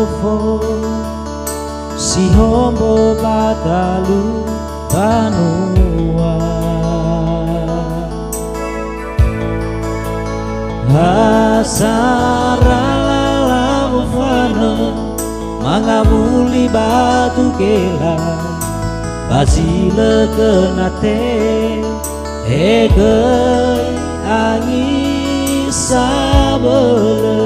fofo si hombo batalu banua hasarala mufana mangabuli batu kela basile kenate hege angin sabele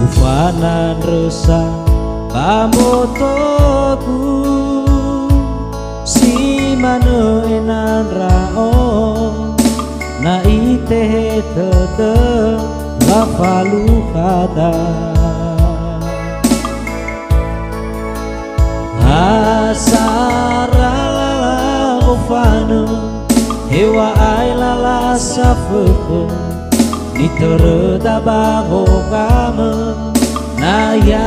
ufanan resa pamotoku si mano enan rao na ite tete la falu kada asarala mufana hewa ailala safeke ni tereda bago kame naya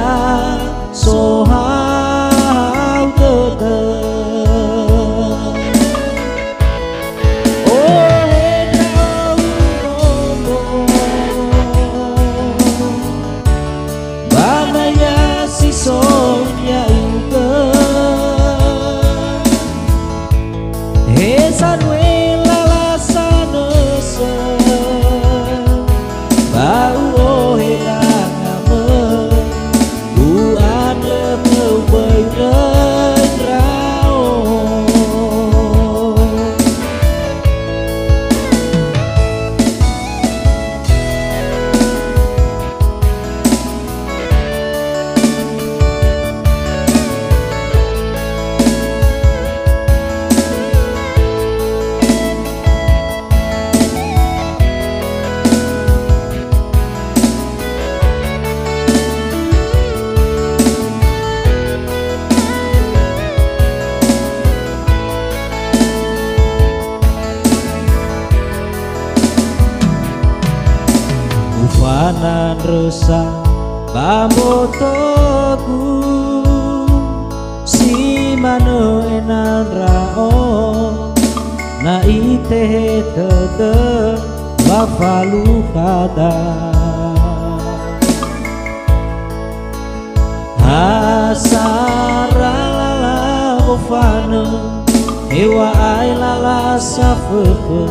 sohau tete ufanan resa pamotoku si mano enan rao na ite tete la falu kada hasarala ufana hewa ailala safeke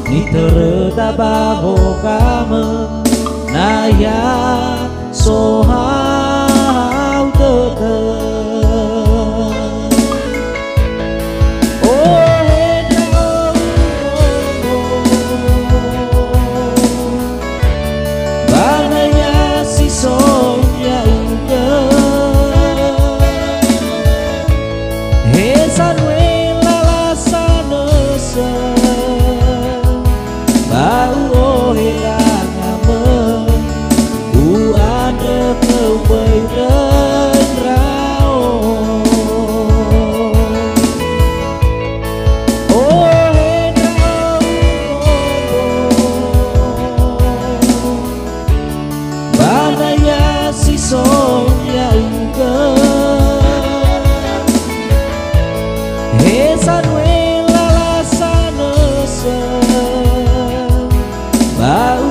ni tereda bago kame naya sohau tete banaya si sonya uga hesan welala sanesa bau ohelang amen uade kewei dan rao banaya si sonya uga hesan welala sanesa bau